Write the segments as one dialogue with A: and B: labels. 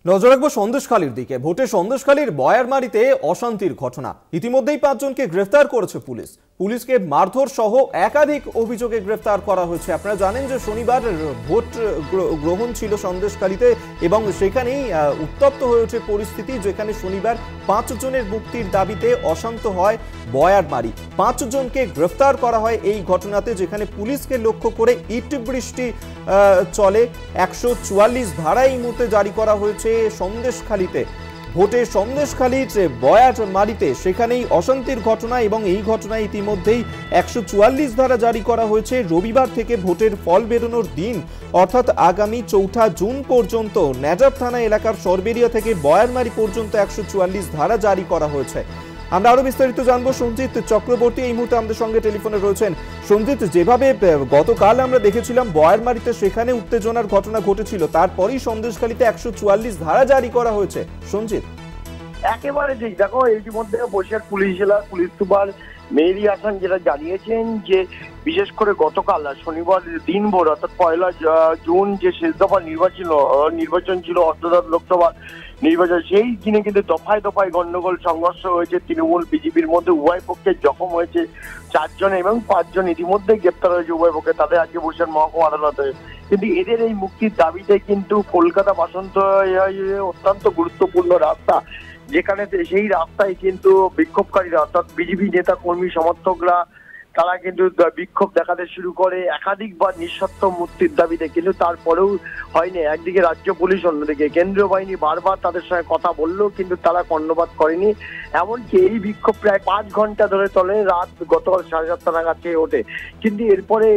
A: নজর রাখবো সন্দেশখালীর দিকে। ভোটে সন্দেশখালীর বয়ারমারিতে অশান্তির ঘটনা। ইতিমধ্যেই 5 জনকে গ্রেফতার করেছে পুলিশ। পুলিশকে মারধর সহ একাধিক অভিযোগে গ্রেফতার করা হয়েছে। আপনারা জানেন যে শনিবার ভোট গ্রহণ ছিল সন্দেশখালীতে এবং সেখানেই উত্তপ্ত হয়ে ওঠে পরিস্থিতি, যেখানে শনিবার 5 জনের মুক্তির দাবিতে অশান্ত হয় বয়ারমারি। 5 জনকে গ্রেফতার করা হয় এই ঘটনাতে, যেখানে পুলিশকে লক্ষ্য করে ইট বৃষ্টি চলে। 144 ধারা এই মুহূর্তে জারি করা হয়েছে সন্দেশখালীতে। ভোটে সন্দেশখালীর বয়ারমারিতে সেখানেই অশান্তির ঘটনা এবং এই ঘটনায় ইতিমধ্যেই 144 ধারা জারি করা হয়েছে। রবিবার থেকে ভোটের ফল বেরোনোর দিন অর্থাৎ আগামী 4 জুন পর্যন্ত নেজাব থানা এলাকার সরবেরিয়া থেকে বয়ারমারি পর্যন্ত 144 ধারা জারি করা হয়েছে। আমরা আরো বিস্তারিত জানবো। সঞ্জিত চক্রবর্তী এই মুহূর্তে আমাদের সঙ্গে টেলিফোনে রয়েছেন। সঞ্জিত, যেভাবে গতকাল আমরা দেখেছিলাম বয়ারমারিতে সেখানে উত্তেজনার ঘটনা ঘটেছিল, তারপরেই সন্দেশখালীতে 144 ধারা জারি করা হয়েছে। সঞ্জিত,
B: একেবারে ঠিক। দেখো, ইতিমধ্যে বরিশাল পুলিশ জেলার পুলিশ সুপার মেহেদী হাসান যেটা জানিয়েছেন যে বিশেষ করে গতকাল শনিবার দিনভর অর্থাৎ 1 জুন যে শেষ দফা নির্বাচন ছিল অষ্টদশ লোকসভা নির্বাচন, সেই দিনে কিন্তু দফায় দফায় গন্ডগোল সংঘর্ষ হয়েছে। তৃণমূল বিজেপির মধ্যে উভয় পক্ষে জখম হয়েছে 4 জন এবং 5 জন ইতিমধ্যে গ্রেপ্তার হয়েছে উভয় পক্ষে। তাদের আজকে বরিশাল মহকুমা আদালতে। কিন্তু এদের এই মুক্তির দাবিতে কিন্তু কলকাতা বাসন্ত অত্যন্ত গুরুত্বপূর্ণ রাস্তা, যেখানে সেই রাস্তায় কিন্তু বিক্ষোভকারীরা অর্থাৎ বিজেপি নেতা কর্মী সমর্থকরা তারা কিন্তু বিক্ষোভ দেখাতে শুরু করে একাধিকবার নিঃশর্ত মুক্তির দাবিতে। কিন্তু তারপরেও হয়নি। একদিকে রাজ্য পুলিশ, অন্যদিকে কেন্দ্রীয় বাহিনী বারবার তাদের সঙ্গে কথা বললেও কিন্তু তারা কর্ণপাত করেনি। এমনকি এই বিক্ষোভ প্রায় 5 ঘন্টা ধরে চলে, রাত গতকাল 7:30 নাগাদ চেয়ে ওঠে। কিন্তু এরপরে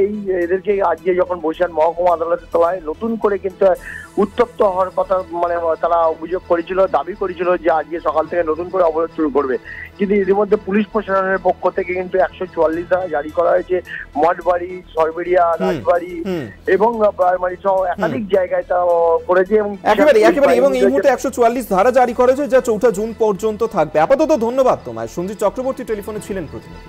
B: এদেরকে আজকে যখন বরিশাল মহকুমা আদালতে তোলা হয়, নতুন করে কিন্তু উত্তপ্ত হওয়ার কথা তারা অভিযোগ করেছিল, দাবি করেছিল যে আজকে সকাল থেকে নতুন করে অবরোধ শুরু করবে। কিন্তু ইতিমধ্যে পুলিশ প্রশাসনের পক্ষ থেকে কিন্তু 144 ধারা জারি করা হয়েছে। মঠবাড়ি, সরবেরিয়া, রাজবাড়ি এবং বয়ারমারি সহ একাধিক জায়গায় তা করেছে এবং
A: এই মুহূর্তে 144 ধারা জারি করেছে, যা 4 জুন পর্যন্ত থাকবে। আপাতত ধন্যবাদ তোমায়। সঞ্জিত চক্রবর্তী টেলিফোনে ছিলেন প্রতিনিধি।